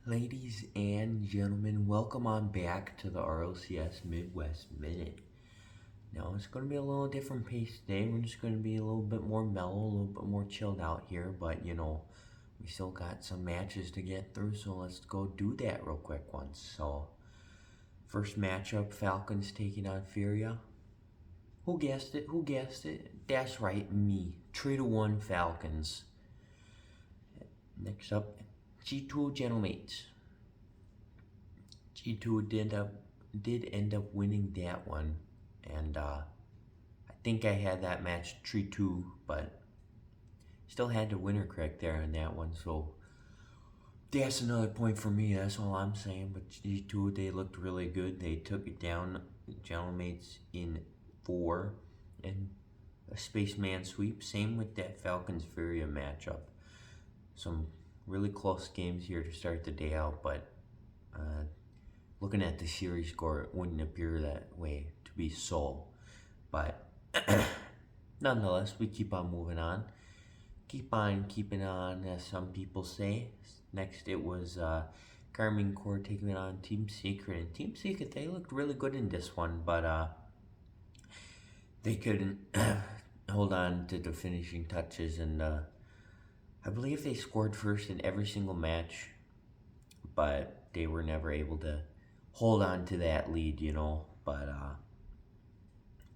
Ladies and gentlemen, welcome on back to the RLCS Midwest Minute. Now, it's going to be a little different pace today. We're just going to be a little bit more mellow, a little bit more chilled out here, but we still got some matches to get through, so let's go do that real quick once. So, first matchup, Falcons taking on Furia. Who guessed it? Who guessed it? That's right, me. 3-1 Falcons. Next up, G2 Gentlemates. G2 did end up winning that one, and I think I had that match 3-2, but still had the winner correct there on that one, so that's another point for me. That's all I'm saying. But G2, they looked really good. They took it down, Gentlemates, in 4 and a Spaceman sweep. Same with that Falcons Furia matchup. Some really close games here to start the day out, but looking at the series score, it wouldn't appear that way to be so. But nonetheless, we keep on moving on. Keep on keeping on, as some people say. Next, it was Carmine Corps taking on Team Secret. And Team Secret, they looked really good in this one, but they couldn't hold on to the finishing touches. And I believe they scored first in every single match, but they were never able to hold on to that lead, But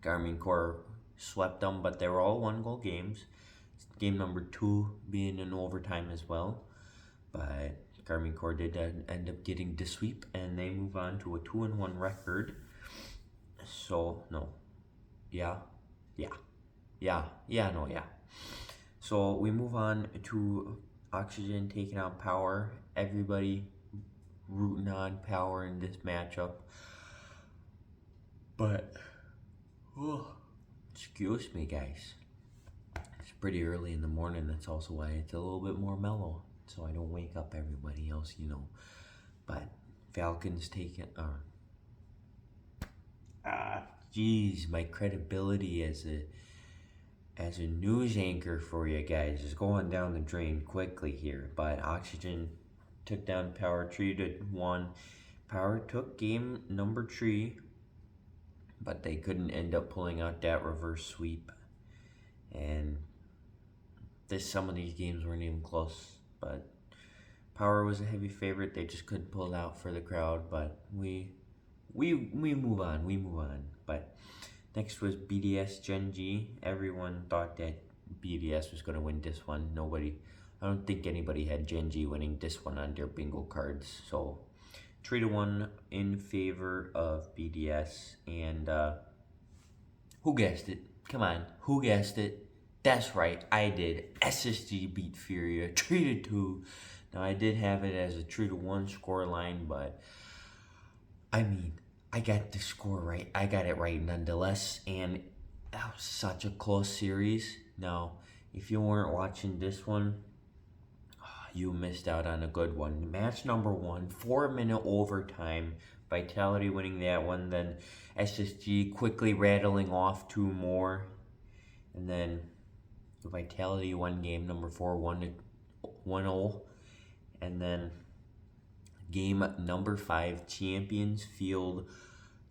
Carmine Corps swept them, but they were all one-goal games. Game number 2 being in overtime as well. But Carmine Corps did end up getting the sweep, and they move on to a 2-1 record. So, So we move on to Oxygen taking on Power. Everybody rooting on Power in this matchup. But, excuse me, guys. It's pretty early in the morning. That's also why it's a little bit more mellow, so I don't wake up everybody else, But Falcons taking, my credibility as a news anchor for you guys is going down the drain quickly here. But Oxygen took down Power 3-1. Power took game number 3, but they couldn't end up pulling out that reverse sweep. And some of these games weren't even close. But Power was a heavy favorite. They just couldn't pull it out for the crowd. But we move on. But next was BDS Gen G. Everyone thought that BDS was going to win this one. I don't think anybody had Gen G winning this one on their bingo cards. So 3-1 in favor of BDS. And who guessed it? Come on, who guessed it? That's right, I did. SSG beat Furia 3-2. Now I did have it as a 3-1 score line, but I got the score right. I got it right nonetheless, and that was such a close series. Now, if you weren't watching this one, you missed out on a good one. Match number 1, 4-minute overtime. Vitality winning that one, then SSG quickly rattling off 2 more, and then Vitality won game number 4, 1-0, and then game number 5, Champions Field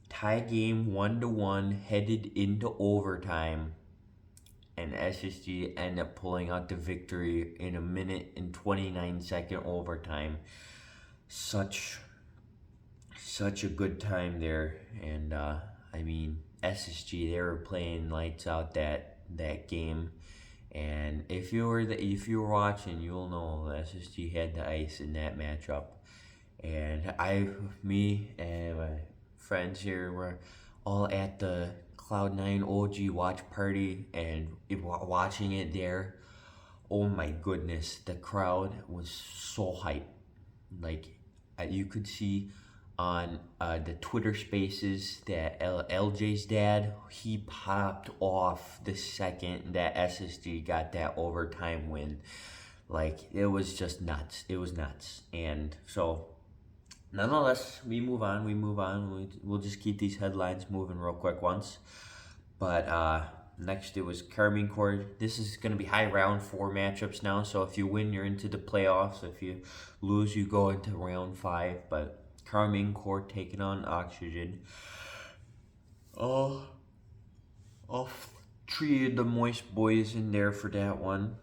tie game 1-1, headed into overtime, and SSG ended up pulling out the victory in a 1:29 overtime. Such a good time there, and SSG, they were playing lights out that game. And if you were watching, you'll know SSG had the ice in that matchup. And me and my friends here were all at the Cloud9 OG watch party and watching it there. Oh my goodness, the crowd was so hyped. Like, you could see on the Twitter Spaces that LJ's dad, he popped off the second that SSG got that overtime win. Like, it was just nuts. It was nuts. And so, nonetheless, we move on. We'll just keep these headlines moving real quick once. But Next, it was Carmine Corp. This is going to be high round 4 matchups now. So if you win, you're into the playoffs. If you lose, you go into round 5. But Carmine Corp taking on Oxygen. All 3 of the Moist Boys in there for that one.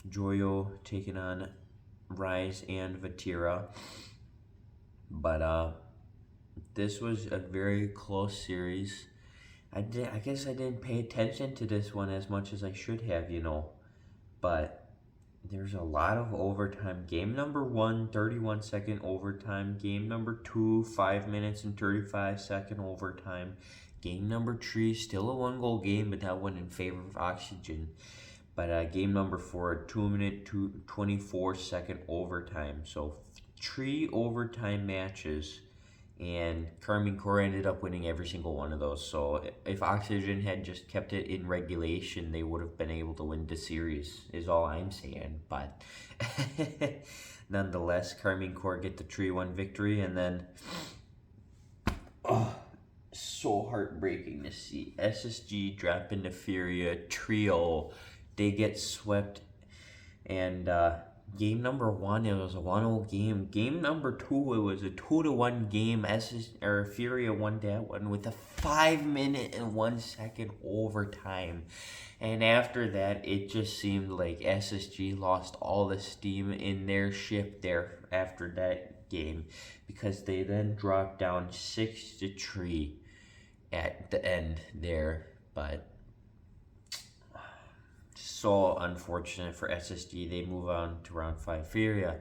Joyo taking on Rise and Vatira. But this was a very close series. I guess I didn't pay attention to this one as much as I should have, But there's a lot of overtime. Game number 1, 31-second overtime. Game number 2, 5 minutes and 35-second overtime. Game number 3, still a 1-goal game, but that one in favor of Oxygen. But game number 4, 2-minute, 24-second overtime. So 3 overtime matches. And Carmine Corp ended up winning every single one of those. So if Oxygen had just kept it in regulation, they would have been able to win the series, is all I'm saying. But nonetheless, Carmine Corp get the 3-1 victory. And then, so heartbreaking to see SSG drop into Furia trio. They get swept. And game number 1, it was a 1-0 game. Game number 2, it was a 2-1 game. Furia won that one with a 5-minute and 1-second overtime. And after that, it just seemed like SSG lost all the steam in their ship there after that game, because they then dropped down 6-3 at the end there. But so unfortunate for SSG. They move on to round 5. Furia,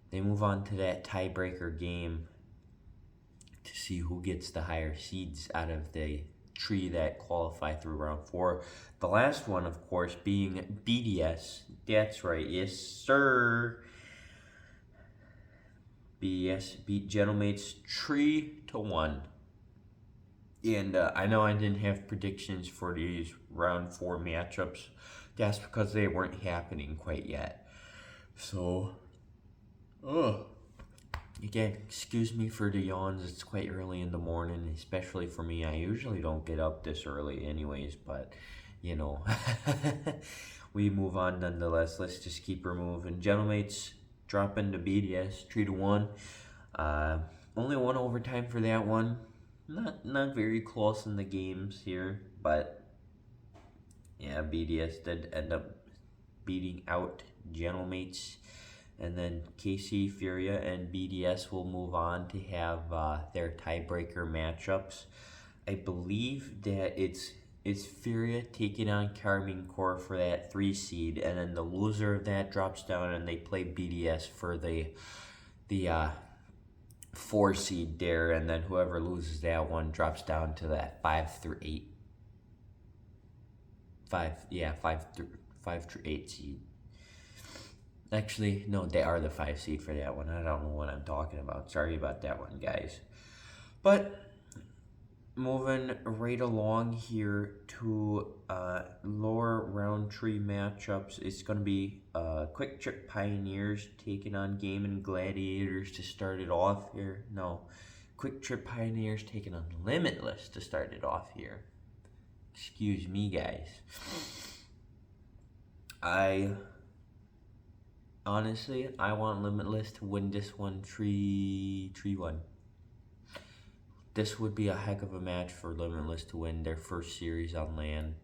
they move on to that tiebreaker game to see who gets the higher seeds out of the 3 that qualify through round 4. The last one, of course, being BDS. That's right, yes sir. BDS beat Gentlemates 3-1. And I know I didn't have predictions for these round 4 matchups. That's because they weren't happening quite yet. So, again, excuse me for the yawns. It's quite early in the morning, especially for me. I usually don't get up this early anyways, but, we move on nonetheless. Let's just keep her moving. Gentlemates drop into BDS 3-1. Only 1 overtime for that one. Not very close in the games here, but yeah, BDS did end up beating out Gentlemates. And then KC, Furia, and BDS will move on to have their tiebreaker matchups. I believe that it's Furia taking on Carmine Corp for that 3 seed, and then the loser of that drops down and they play BDS for the 4 seed there, and then whoever loses that one drops down to that 5 through 8 seed. Actually, no, they are the 5 seed for that one. I don't know what I'm talking about. Sorry about that one, guys. But moving right along here to lower round 3 matchups, it's going to be Quick Trip Pioneers taking on Gaming Gladiators to start it off here. No, Quick Trip Pioneers taking on Limitless to start it off here. Excuse me, guys. Honestly, I want Limitless to win this one 3-1. This would be a heck of a match for Limitless to win their first series on LAN.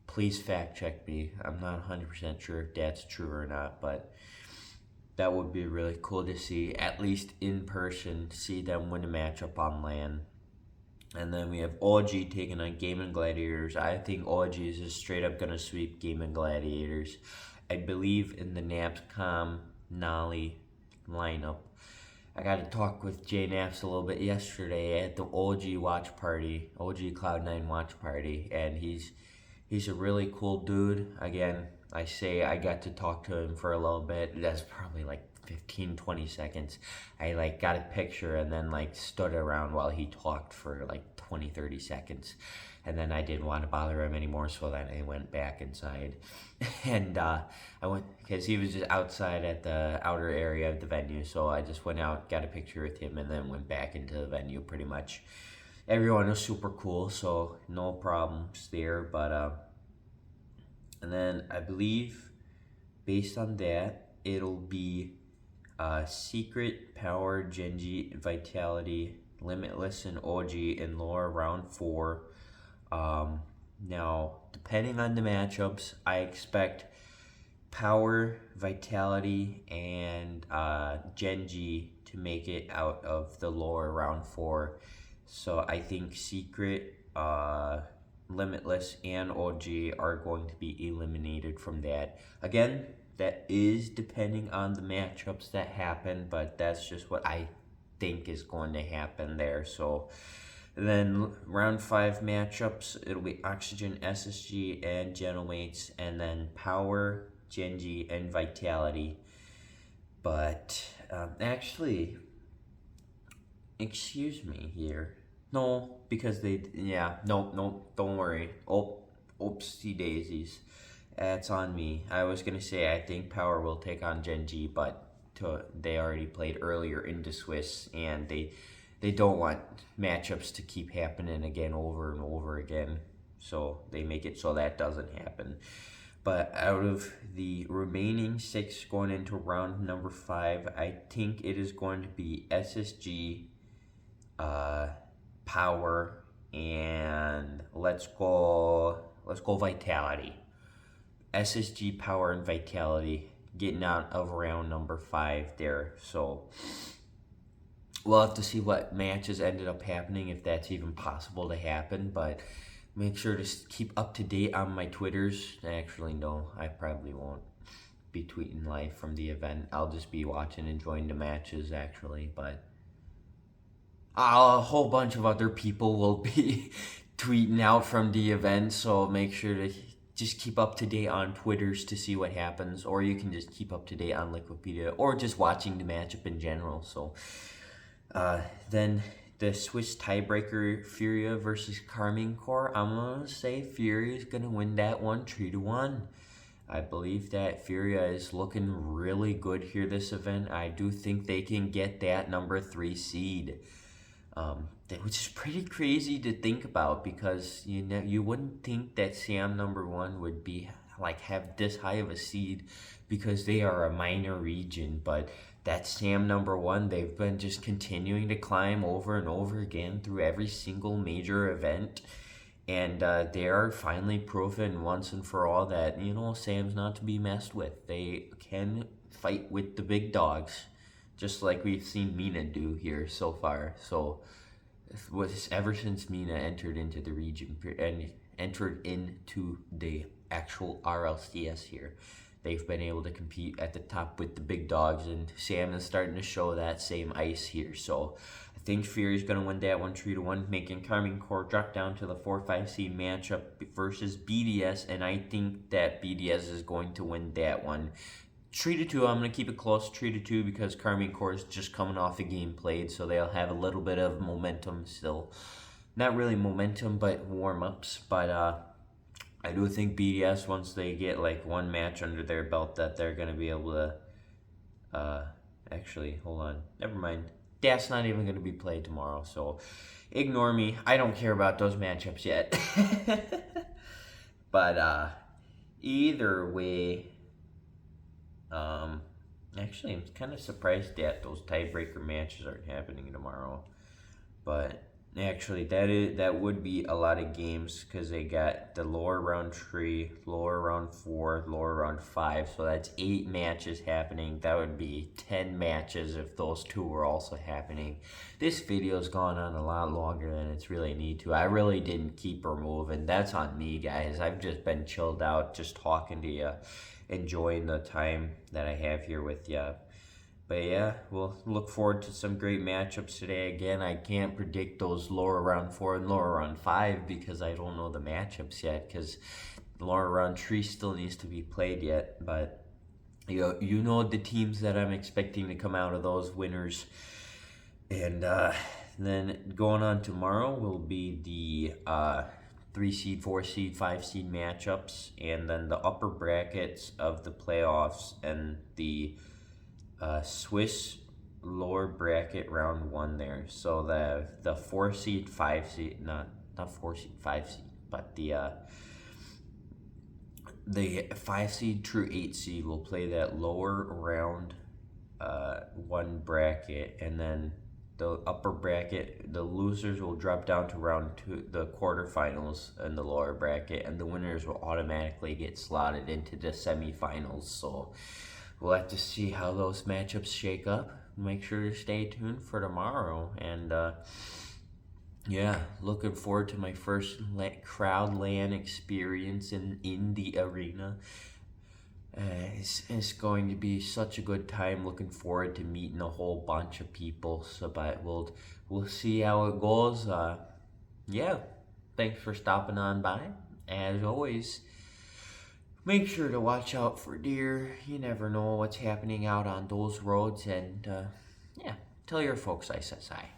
Please fact check me. I'm not 100% sure if that's true or not, but that would be really cool to see, at least in person, see them win a matchup on LAN. And then we have OG taking on Gaming Gladiators. I think OG is just straight up going to sweep Gaming Gladiators. I believe in the Napscom Nolly lineup. I got to talk with Jay Naps a little bit yesterday at the OG watch party, OG Cloud9 watch party, and he's a really cool dude. Again, I got to talk to him for a little bit. That's probably like 15-20 seconds. I got a picture and then stood around while he talked for 20-30 seconds, and then I didn't want to bother him anymore, so then I went back inside. And I went, because he was just outside at the outer area of the venue, so I just went out, got a picture with him, and then went back into the venue pretty much. everyone was super cool, so no problems there. But and then I believe based on that, it'll be Secret, Power, Genji, Vitality, Limitless, and OG in lower round 4. Now, depending on the matchups, I expect Power, Vitality, and Genji to make it out of the lower round 4. So I think Secret, Limitless, and OG are going to be eliminated from that. Again, that is depending on the matchups that happen, but that's just what I think is going to happen there. So then round 5 matchups, it'll be Oxygen, SSG, and Gentlemates, and then Power, Genji, and Vitality. But actually, excuse me here. No, because no, don't worry. Oopsie daisies. That's on me. I was gonna say I think Power will take on Genji, but they already played earlier into Swiss, and they don't want matchups to keep happening again over and over again. So they make it so that doesn't happen. But out of the remaining 6 going into round number 5, I think it is going to be SSG, Power, and let's go Vitality. SSG, Power, and Vitality getting out of round number 5 there. So we'll have to see what matches ended up happening, if that's even possible to happen. But make sure to keep up to date on my Twitters. Actually, no, I probably won't be tweeting live from the event. I'll just be watching, enjoying the matches, actually. But a whole bunch of other people will be tweeting out from the event, so make sure to just keep up to date on Twitters to see what happens, or you can just keep up to date on Liquipedia, or just watching the matchup in general. So then the Swiss tiebreaker, Furia versus Carmine Corps. I'm gonna say Furia is gonna win that one 3-1. I believe that Furia is looking really good here this event. I do think they can get that number 3 seed. Which is pretty crazy to think about, because you wouldn't think that Sam number 1 would be have this high of a seed, because they are a minor region. But that Sam number 1, they've been just continuing to climb over and over again through every single major event, and they are finally proven once and for all that Sam's not to be messed with. They can fight with the big dogs, just like we've seen Mina do here so far. So ever since Mina entered into the region and entered into the actual RLCS here, they've been able to compete at the top with the big dogs, and Sam is starting to show that same ice here. So I think Fury's going to win that one 3-1, making Carmine Corps drop down to the 4-5 seed matchup versus BDS, and I think that BDS is going to win that one 3-2. I'm going to keep it close, 3-2, because Carmine Corps is just coming off a game played, so they'll have a little bit of momentum still. Not really momentum, but warm-ups. But I do think BDS, once they get one match under their belt, that they're going to be able to... actually, hold on. Never mind. That's not even going to be played tomorrow, so ignore me. I don't care about those matchups yet. But either way... actually, I'm kind of surprised that those tiebreaker matches aren't happening tomorrow. But actually, that would be a lot of games, because they got the lower round 3, lower round 4, lower round 5. So that's 8 matches happening. That would be 10 matches if those 2 were also happening. This video's gone on a lot longer than it's really need to. I really didn't keep her moving. That's on me, guys. I've just been chilled out, just talking to you, enjoying the time that I have here with you. But yeah, we'll look forward to some great matchups today. Again, I can't predict those lower round 4 and lower round 5, because I don't know the matchups yet, because lower round 3 still needs to be played yet. But you know the teams that I'm expecting to come out of those winners. And then going on tomorrow will be the 3 seed, 4 seed, 5 seed matchups, and then the upper brackets of the playoffs, and the Swiss lower bracket round one there. So the 4 seed, 5 seed, not 4 seed, 5 seed, but the 5 seed through 8 seed will play that lower round one bracket, and then the upper bracket, the losers will drop down to round two, the quarterfinals in the lower bracket, and the winners will automatically get slotted into the semifinals. So we'll have to see how those matchups shake up. Make sure to stay tuned for tomorrow. And yeah, looking forward to my first crowd LAN experience in the arena. It's going to be such a good time. Looking forward to meeting a whole bunch of people. So, but we'll see how it goes. Yeah, thanks for stopping on by. As always, make sure to watch out for deer. You never know what's happening out on those roads. And yeah, tell your folks I says hi.